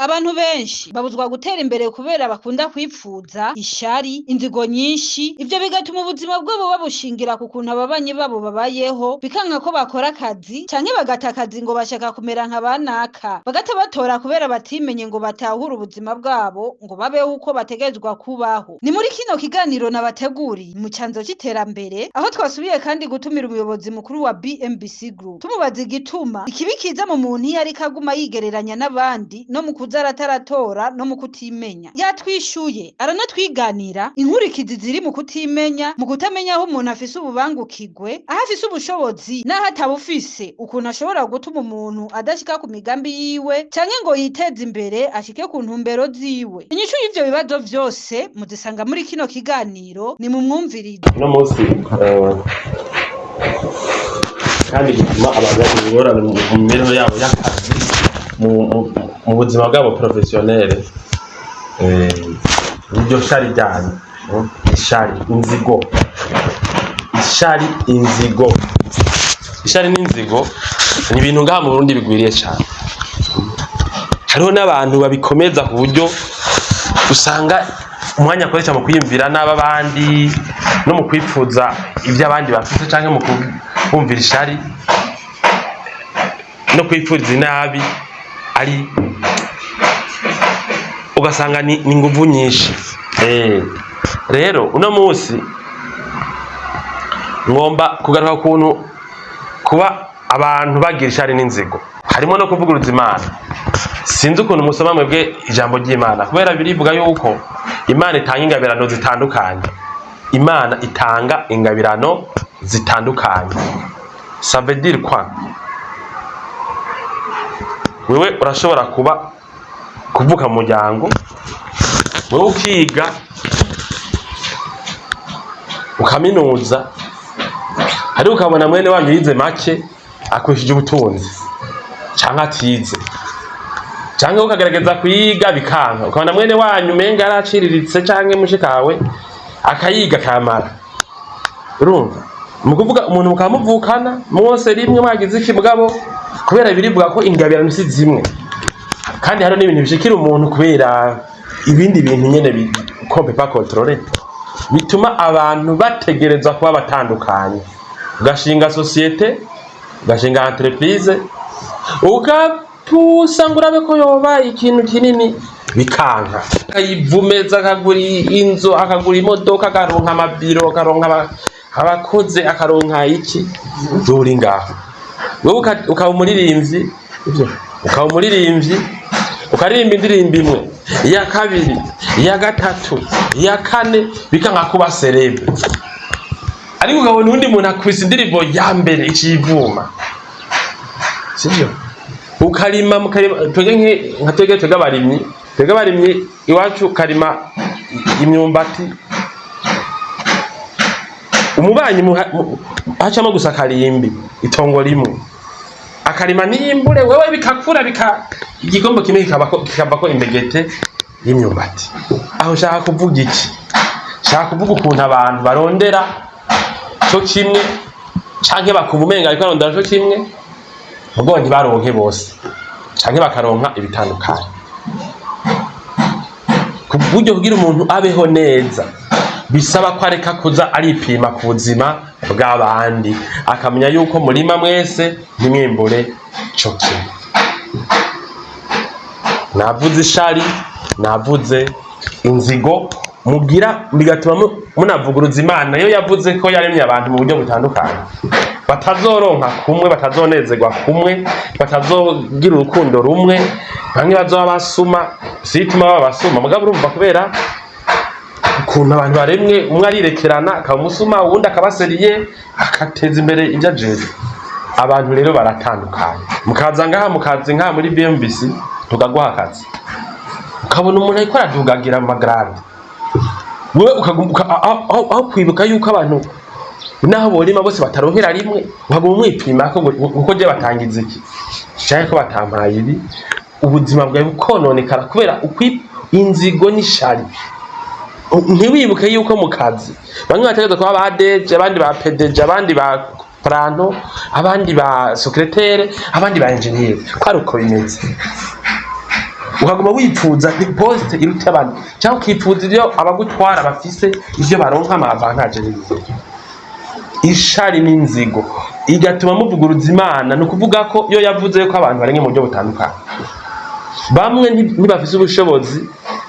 Abantu benshi babuzwa gutera imbere kubera bakunda kwipfuza ishari, inzigo nyinshi, ivyo bigatuma ubuzima bwabo babushingira ku kuntu ababanyi babo babayeho, bikanka ko bakora akazi canke bagata akazi ngo bashaka kumera nka banaka, bagata batora kubera batimenye ngo batahure ubuzima bwabo ngo babeho uko bategerezwa kubaho. Ni muri kino kiganiro nabateguriye mu canzo c'iterambere, aho twasubiye kandi gutumira umuyobozi mukuru wa BMBC Group tumubaza igituma ikibi kiza mu muntu iyo ariko aguma yigereranya n'abandi no mu kuza arataratora no mu kutimenya. Yatwishuye aranatwiganira inkurikizi ziri mu kutimenya, mu kutamenya aho umuntu afise ububangukigwe, aho afise ubushobozi n'aho atabufise, ukuntu ashobora gutuma umuntu adashika ku migambi yiwe canke ngo yiteze imbere ashike ku ntumbero ziwe. Inyishu y'ivyo bibazo vyose muzisanga muri kino kiganiro, ni mu mwumvirize. No munsi kandi gituma abantu bagira ingorane mu mibereho yabo y'akazi mu buzima bwabo professionnel. Iryo shari ryane ishari n'inzigo ni ibintu ngaha mu Burundi bigwiriye cyane. Hariho n'abantu babikomeza ku buryo usanga umwanya akoresha mu kwiyumvira n'abandi no mu kwipfuza ibyo abandi bafite canke mu kumvira ishari no kwipfuza inabi ari ugasanga ni nguvu nyinshi. Rero uno munsi ngomba kugaruka kuntu kuba abantu bagira ishari n'inzigo harimo no kuvuguruza Imana. Sinzi ukuntu musoma mwebwe ijambo ry'Imana, kubera birivuga yuko Imana itanga ingabirano zitandukanye. Imana itanga ingabirano zitandukanye. Ça veut dire quoi? Wewe urashobora kuvuka mu muryango, wewe ukiga ukaminuza, hari ukabona mwene wanyu yize make akwishije ubutunzi canke atize, canke ukagerageza kwiga bikanka, ukabona mwene wanyu menga yaraciriritse canke mushikawe akayiga kamara. Urumva mu kuvuga umuntu mukamuvukana mwose rimwe mwagize iki, mugabo kubera birivuga ko ingabirano si zimwe, kandi hari n'ibintu bishikira umuntu kubera ibindi bintu nyene kompe pa contrôler, bituma abantu bategereza kuba batandukanye. Ugashinga societe, ugashinga entreprise, ukapusa ngo urabe ko yoba ikintu kinini bikanka, akayivumeza, akagura inzu, akagura imodoka, akaronka amabiro, akaronka abakoze, akaronka iki, uri ngaho wewe ukaba umuririmbyi, ukaririmba indirimbo imwe, iya kabiri, iya gatatu, iya kane, bikanka kuba celebre. Ariko ukabona undi muntu akwisa indirimbo ya mbere ikivuma, sivyo? Ukarima twebwe abarimyi iwacu karima imyumbati, umubanyi hacamo gusa karimbi itongo rimwe, akarima n'imbure, wewe bikakura igigombo kimwe kikavako imbegete y'imyumbati. Aho shaka kuvuga iki? Shaka kuvuga ukuntu abantu barondera cyo kimwe canke bakubumenga ariko barondera cyo kimwe, ubwo ntibaronke bose canke bakaronka ibitandukanye. Ku buryo kugira umuntu abeho neza bisaba ko areka kuza aripima ku buzima bw'abandi, akamenya yuko murima mwese ntimwimbure cyo kimwe. Navuze ishari, navuze inzigo, mugira bigatuma munavuguruza Imana. Iyo yavuze ko yaremye abantu mu buryo butandukanye, batazoronka kumwe, batazonezerwa kumwe, batazogira urukundo rumwe, bamwe bazoba basuma, situma baba basuma, mugabo urumva kubera ukuntu abantu baremwe, umwe arirekerana akaba umusuma, uwundi akabaseriye, akateza imbere ibyo ajeje. Abantu rero baratandukanye. Mukaza ngaha muri BMBC tugaguha akazi, ukabona umuntu ariko aradugagira amagrande, wewe aho kwibuka yuko abantu naho borima bose bataronkera rimwe, ukaguma umwipima kuko je batangiza iki cyane ko batampaye ibi, ubuzima bwawe bukononekara kubera inzigo n'ishari. Ntiwibuke yuko mu kazi bamwe bategereza kuba ba deje, abandi ba pedeje, abandi ba planto, abandi ba secrétaire, abandi ba engineer, ko ari uko bimeze. ukaguma wipfuza poste iruta abantu cyangwa ukipfuza ibyo abagutwara bafise ivyo baronka amavantage n'ibindi. Ishari n'inzigo igatuma muvuguruza Imana, no kuvuga ko iyo yavuze ko abantu barenge mu buryo butandukanye. Bamwe ntibafise ubushobozi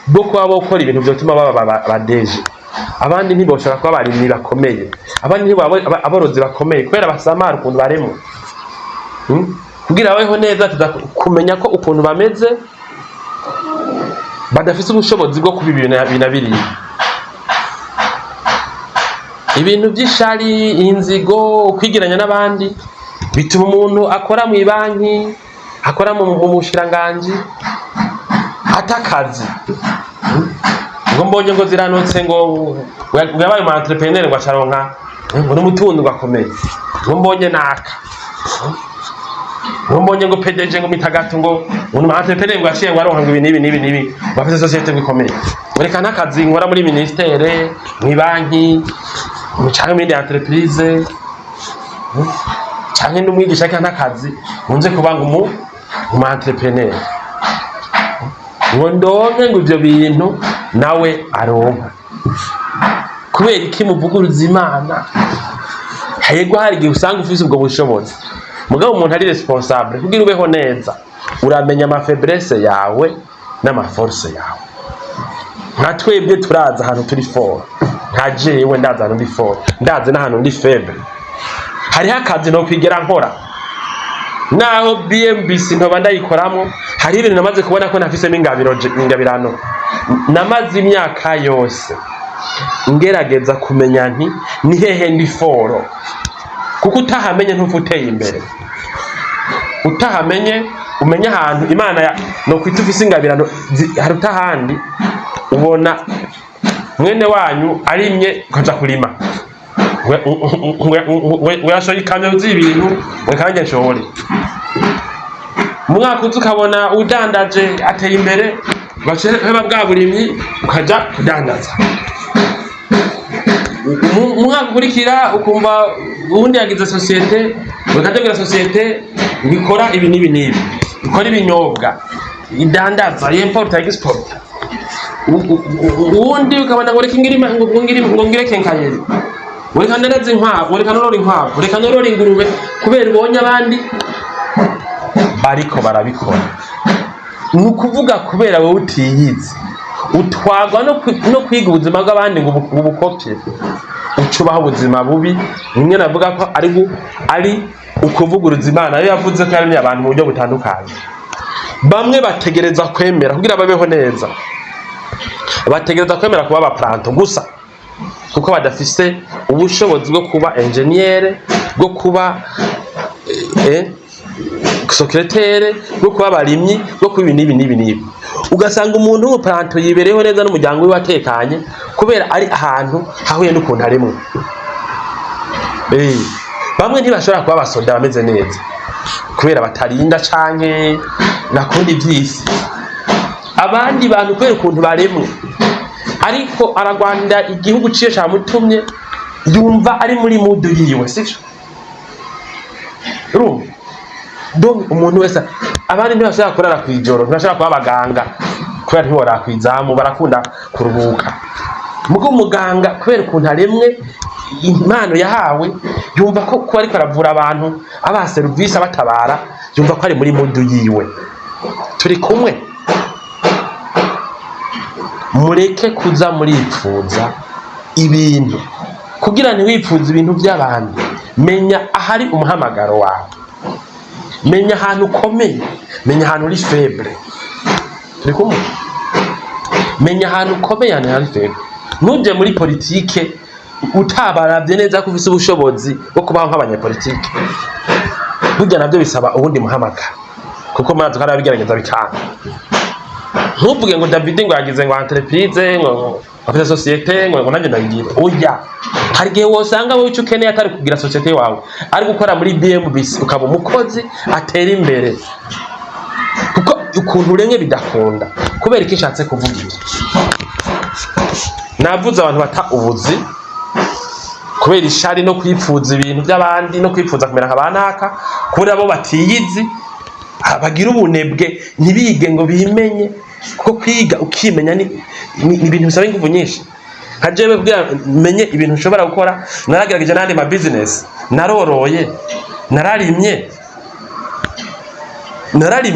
bwo kuba bokora ibintu byotuma baba badeje, abandi ntiboshobora kuba barimyi bakomeye, abandi aborozi bakomeye kubera basamara ukuntu baremo. Kugira babeho neza kumenya ko ukuntu bameze badafise ubushobozi bwo kuba ibintu ibintu by'ishari, inzigo, kwigiranya n'abandi bituma umuntu akora mu banki, akora mu bushiranganje atakazi. Ngo mbonye ngo ziranotse ngo yabaye mu entrepreneur ngo acaronka ngo n'umutunzi gakomeye. Ngo mbonye naka. Ngo mbonye ngo PDG ngo mitagato ngo mu entrepreneur ngo ashiye ngo aronka ngo ibi bafite societe bikomeye. Mureka nakazi nkora muri ministere, mu banki, mu cyangwa muri entreprise, cyangwa n'umwigisha cyangwa nakazi unze kubanga mu entrepreneur. Ngo ndonke ngo ibyo bintu nawe aronka. Kubera iki muvuguruza Imana? Hego hari igihe usanga ufise ubwo bushobozi, mugabo umuntu ari responsable kugira ubeho neza, uramenya ama faiblesse yawe n'ama force yawe. Nka twebwe turaza ahantu turi fort, nka jewe ndaza ahantu ndi fort, ndaze n'ahantu ndi faible. Hariho akazi no kwigera nkora naho BMBC ntoba ndayikoramo, hari ibintu namaze kubona ko nafisemo ingabirano. Namaze imyaka yose ngerageza kumenya nti ni hehe ndi foro, kuko utahamenye ntufuteye imbere. Utahamenye umenya ahantu Imana no kwitufise ingabirano hari utahandi. Ubona mwene wanyu arimye kaja kurima, we ashoye ikamyo z'ibintu we kanje nshobore. Mwaka ukabona udandaje ateye imbere, basheba bwaburimyi ukaja kudandaza. Mwaka kurikira ukumva ubundi yagize societe, bakategura societe nikora ibi nibi, ikora ibinyobwa, idandaza, import export. Ubundi ukabona ngo reka ngire kenkayeri, reka ndandaza inkwavu, reka norora inkwavu, reka norora ingurube, kubera ubonye abandi bariko barabikora. Nukuvuga kubera wowe utiyizi, utwagwa no kwiga ubuzima bw'abandi ngo ubukopye, ucubaho ubuzima bubi. Nimwe navuga ko ari ukuvuguruza Imana. Yo yavuze ko yaremye abantu mu buryo butandukanye. Bamwe bategereza kwemera kugira babeho neza, bategereza kwemera kuba abaplanto gusa, kuko badafise ubushobozi bwo kuba engineer, bwo kuba secrétaire, bwo kuba barimyi, bwo kuba ibi. Ugasanga umuntu w'umuplanto yibereho neza n'umuryango we watekanye kubera ari ahantu hahuye n'ukuntu aremwe. Bamwe ntibashobora kuba abasoda bameze neza kubera batarinda canke nakundi vyisi. Abandi bantu kubera ukuntu baremwe, ariko aragwanda igihugu ciye camutumye, yumva ari muri mudu yiwe, sivyo? Donc umuntu wese, abandi ntibashobora kurara kwijoro, ntibashobora kuba abaganga kubera ntibora kwizamu, barakunda kuruhuka. Mugo umuganga kubera ukuntu aremwe, impano yahawe, yumva ko ariko aravura abantu, aba service abatabara, yumva ko ari muri mudu yiwe. Turi kumwe. Mureke kuza muripfuza ibintu kugira ntiwipfuze ibintu by'abandi. Menya ahari umuhamagaro wawe, menya ahantu ukomeye, menya ahantu uri faible. Turi kumwe. Menya ahantu ukomeye, ahantu uri faible. Nuje muri politike utabaravye neza ko ufise ubushobozi bwo kubaho nk'abanyapolitike. Burya navyo bisaba ubundi muhamagaro, kuko murazi ko arabigerageza bikanga. Ntuvuge ngo David ngo yagize ngo entreprise ngo afite societe ngo nanjye ndagiye. Oya, hari gihe wosanga wowe icyo ukeneye atari kugira societe wawe, ari gukora muri BMBC ukaba umukozi atera imbere, kuko ukuntu urenge bidakunda. Kubera iki nshatse kuvuga iki? Navuze abantu bata ubuzi kubera ishari no kwipfuza ibintu by'abandi, no kwipfuza kumera nk'abanaka, kubera bo batiyizi. bagira ubunebwe ntibige ngo bimenye, kuko kwiga ukimenya ni ibintu bisaba ingufu nyinshi. Hajewe kugira menye ibintu ushobora gukora, naragerageje n'andi ma business, naroroye, nararimye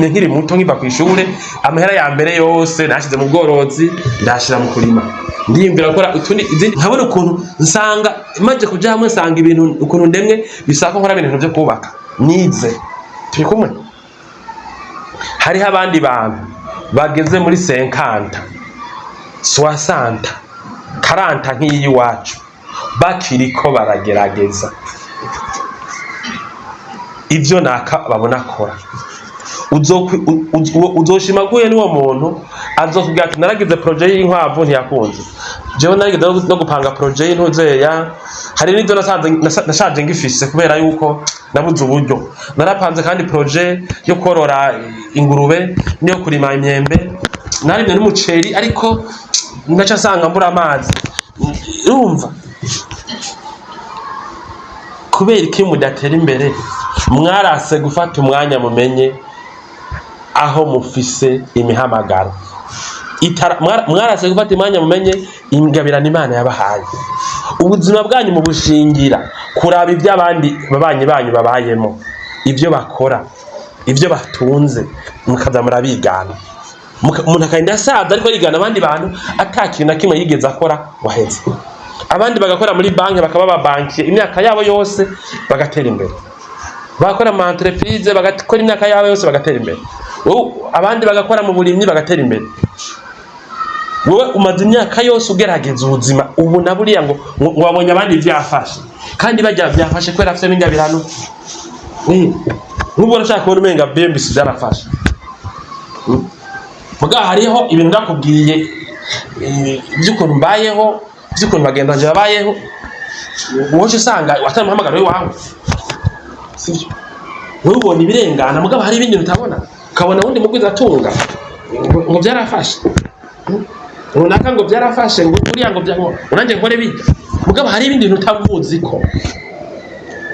nkiri muto nkiva ku ishure, amahera ya mbere yose nashize mu bworozi, ndashira mu kurima, ndiyumvira gukora utundi izindi, nkabona ukuntu nsanga maze kuja hamwe, nsanga ibintu ukuntu ndemwe bisaka nkora ibintu byo kubaka nize. Turi kumwe? Hariho abandi bantu bageze muri 50 60 40 nk'iyi wacu bakiriko baragerageza ivyo naka babona kora. Uzoshimaguye n'uwo muntu azokubwira ati naragize projet y'inkwavu ntiyakunze, jewe naragize no gupanga projet y'intuzeya, hari n'ivyo nashaje ngifise kubera yuko nabuze uburyo. Narapanze kandi projet yo korora ingurube niyo kurima imyembe, narimye n'umuceri, ariko ngaca sanga mbura amazi. Urumva kubera iki mudatera imbere? Mwarase gufata umwanya mumenye aho mufise imihamagaro, mwarase gufata umwanya mumenye ingabirano Imana yabahaye. Ubuzima bwanyu mu bushingira kuraba ibyo abandi babanyi banyu babayemo, ibyo bakora, ibyo batunze, mukaza murabigana. Umuntu akarinda asaza ariko yigana abandi bantu atakintu na kimwe yigeze akora waheze. Abandi bagakora muri banki, bakaba babankiye imyaka yabo yose bagatera imbere, bakora mu entreprise bagakora imyaka yabo yose bagatera imbere. Abandi bagakora mu burimyi bagatera imbere. Wowe umaze imyaka yose ugerageza ubuzima, ubu na buriya ngo wabonye abandi byafashe, kandi bajya byafashe kwera afite n'ingabirano. Nk'ubu urashaka kubona umenga BMBC byarafashe. Muga hariho ibintu ndakubwiye by'ukuntu mbayeho, by'ukuntu bagendanje babayeho, woje usanga watamuhamagara wawe, sivyo? Wowe ubona ibirengana, mugabo hari ibindi utabona, ukabona wundi mugwiza atunga ngo byarafashe, runaka ngo byarafashe, ngo uriya ngo unanje nkore bijya, mugabo hari ibindi utavuzi ko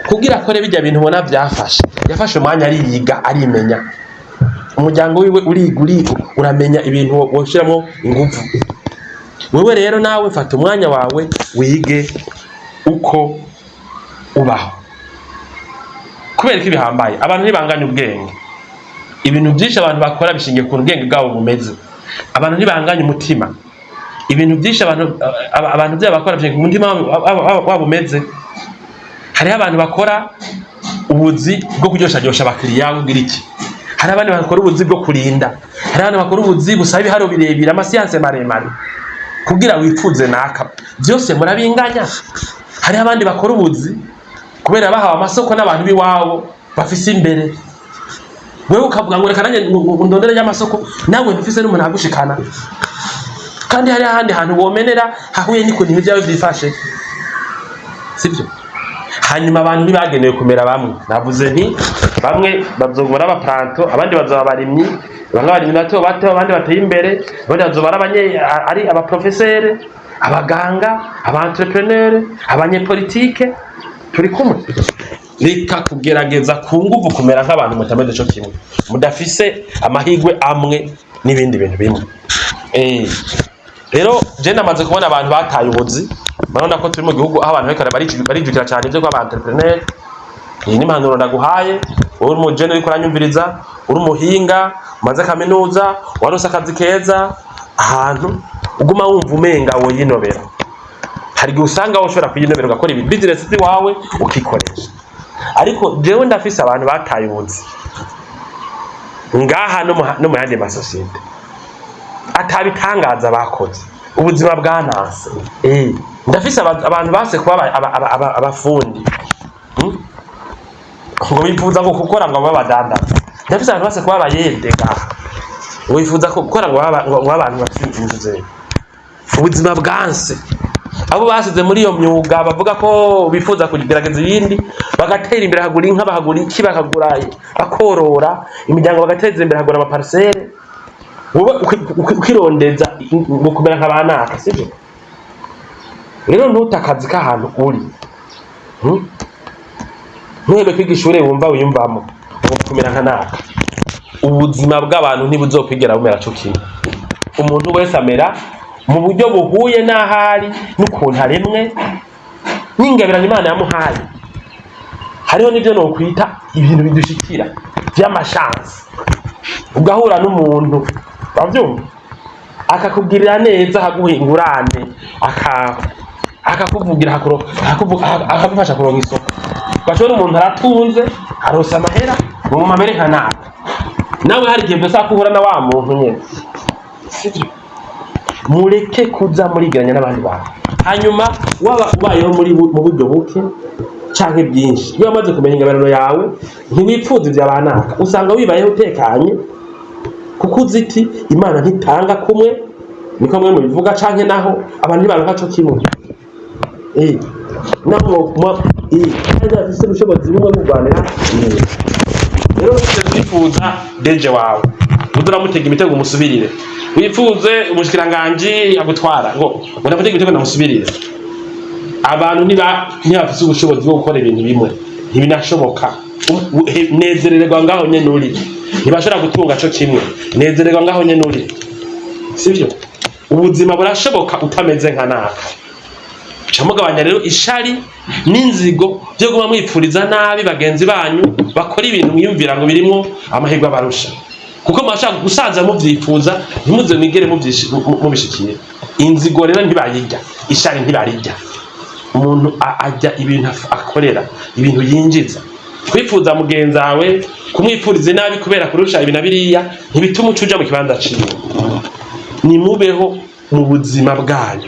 kugira akore bijya bintu ubona byafashe. Yafashe umwanya ariyiga, arimenya, umuryango wiwe uriga, uramenya ibintu woshiramo ingufu. Wewe rero nawe fata umwanya wawe wige uko ubaho, kubera ko ibihambaye abantu ntibanganya ubwenge. Ibintu byinshi abantu bakora bishingiye ku bwenge bwabo bumeze. Abantu ntibanganya umutima. Ibintu byinshi abantu byabakora bishingiye ku mutima wabo bumeze. Hariho abantu bakora ubuzi bwo kuryoshya abakiriya kugira iki, hari abandi bakora ubuzi bwo kurinda, hari abandi bakora ubuzi busaba ibiharo birebire, amasiyanse maremare kugira wifuze naka, byose murabinganya. Hari abandi bakora ubuzi kubera bahawe amasoko n'abantu biwabo bafise imbere, wewe ukavuga ngo reka nanjye ndondere y'amasoko, nawe ntufise n'umuntu agushikana. Kandi hari ahandi hantu womenera hahuye n'ukuntu ibyawe byifashe, sibyo? Hanyuma abantu ntibagenewe kumera bamwe. Navuze nti bamwe bazogora abaplanto, abandi bazaba barimyi, bamwe barimyi bato, abandi bateye imbere, abandi bazobara ari abaprofesere, abaganga, abantrepreneur, abanyepolitike. Turi kumwe? Reka kugerageza ku nguvu kumera nk'abantu mutameze cyo kimwe, mudafise amahigwe amwe n'ibindi bintu bimwe. Rero je namaze kubona abantu bataye ubuzi, barona ko turi mu gihugu aho abantu barijukira cyane ibyo kwa entrepreneur. Iyi ni impanuro ndaguhaye, uri mu jene uri kuranyumviriza, uri umuhinga, maze kaminuza, warose akazi keza, ahantu uguma wumva umenga wo yinobera. Hari gusanga wo ushobora kuyinobera ugakora ibi business wawe ukikoresha. Ariko jewe ndafise abantu bataye ubuzi ngaha no mu yandi masosiyete atabitangaza bakoze ubuzima bwanase. Ndafise abantu base kuba abafundi ngo bifuza ngo gukora ngo babadandaza. Ndafise abantu base kuba abayede ngaha wifuza gukora ngo abantu bafite ubuzima bwanse. Abo basize muri iyo myuga bavuga ko bifuza kugerageza ibindi, bagatera imbere, hagura inka, bahagura iki, bakagura bakorora imiryango, bagateza imbere, hagura amaparcelle. Wowe ukirondeza gukomera nk'abanaka, sibyo? Rero ntutakazi k'ahantu uri, ntwebe kwiga ishure wumva wiyumvamo gukomera nka naka. ubuzima bw'abantu ntibuzokwigera bumera cyo kimwe. Umuntu wese amera mu buryo buhuye n'ahari n'ukuntu aremwe n'ingabirano Imana yamuhaye. Hariho n'ibyo nokwita ibintu bidushikira by'amashansi, ugahura n'umuntu bavyumva akakubwirira neza, akaguha ingurane, akakuvugira akagufasha kuronka isoko. Ugashobora umuntu aratunze arose amahera mu mamere kanaka, nawe hari igihe mbese akuhura na wa muntu nyene. Sivyo, mureke kuza muriganya n'abandi bantu, hanyuma waba ubayeho mu buryo buke canke byinshi. Iyo wamaze kumenya ingabirano yawe ntiwipfuza ivy'abanaka, usanga wibayeho utekanye, kuko uziti Imana ntitanga kumwe, niko mwe mubivuga, canke naho abantu ntibaronka co kimwe. Naho kandi afise ubushobozi bumwe bwo kurwanira. Rero twifuza deje wawe uduramutega imitego umusubirire, wifuze umushikiranganje agutwara ngo ndamutega imitego namusubirire. Abantu ntibafise ubushobozi bwo gukora ibintu bimwe, ntibinashoboka. Nezererwa ngaho nyene uri, ntibashobora gutunga co kimwe, nezererwa ngaho nyene uri. Sivyo, ubuzima burashoboka utameze nka naka. Camugabanya rero ishari n'inzigo byo guma mwipfuriza nabi bagenzi banyu bakora ibintu mwiyumvira ngo birimo amahirwe abarusha, kuko mwashaka gusaza muvyifuza ntimuze mwigere mubishikiye. Inzigo rero ntibayirya, ishari ntibarirya. Umuntu ajya ibintu akorera, ibintu yinjiza. Kwifuza mugenzi wawe, kumwipfuriza nabi kubera kurusha ibintu biriya ntibituma ucuja mu kibanza ciwe. Ni mubeho mu buzima bwanyu,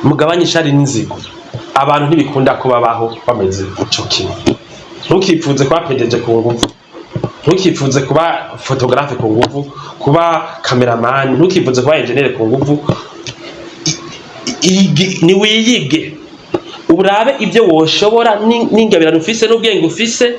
mugabanye ishari n'inzigo. Abantu ntibikunda kubabaho bameze cyo kimwe. Ntukipfuze kuba pedeje ku nguvu, ntukipfuze kuba photographe ku nguvu, kuba cameraman, ntukipfuze kuba engineer ku nguvu. Ni wiyige, urabe ibyo woshobora n'ingabirano ufise n'ubwenge ufise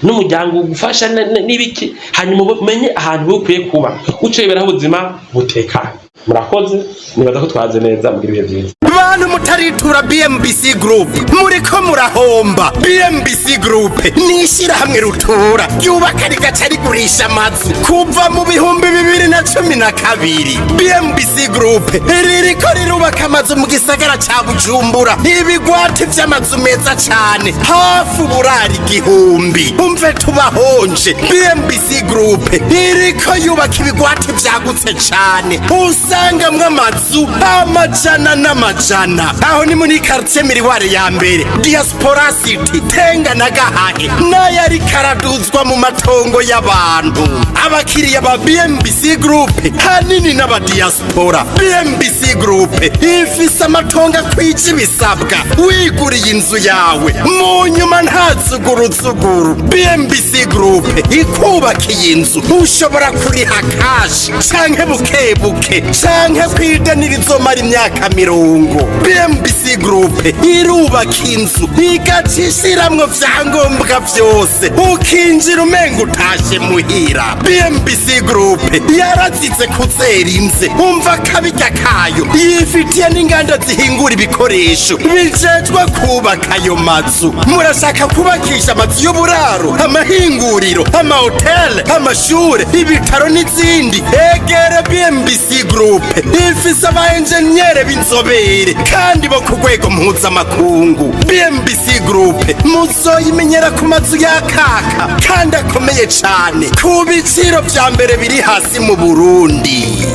n'umuryango ugufasha n'ibiki, hanyuma umenye ahantu ukwiye kuba uceberaho ubuzima butekanye. Murakoze, nibaza ko twaze neza mugira ibihe byiza. Bantu mutaritura BMBC Group muriko murahomba. BMBC Group nishira hamwe rutura yubaka rigaca rigurisha amazu kuva mu 2012. BMBC Group ririko rirubaka amazu mu gisagara ca Bujumbura, ibigwati vy'amazu meza cane hafi uburari 1000. Umve tubahonje, BMBC Group iriko yubaka ibigwati vyagutse cane, usangamwe amazu amajana n'amajana. Aho ni muri quartier Miriware ya mbere, Diaspora City, Tenga na Gahage, n'ayari karaduzwa mu matongo y'abantu. Abakiriya ba BMBC Group hanini n'aba diaspora. BMBC Group ifise amatongo akwije ibisabwa, wiguriye inzu yawe mu nyuma ntazuguruzuguru. BMBC Group ikubakiye inzu, ushobora kuriha cash canke bukebuke canke kwidanira izomara imyaka 50. BMBC Group irubaka inzu igacishiramwo vyangombwa vyose, ukinjira umenga utashe muhira. BMBC Group yarazize kuzera inze, umva kabirya kayo yifitiye n'inganda zihingura ibikoresho bijejwe kubaka ayo mazu. Murashaka kubakisha amazu y'uburaro, amahinguriro, amahoteli, amashure, ibitaro n'izindi? Egere BMBC Group ifise abaenjenyere b'inzobere kandi bo ku rwego mpuzamakungu. BMBC Group muzoyimenyera ku mazu yakaka kandi akomeye cane ku biciro vya mbere biri hasi mu Burundi.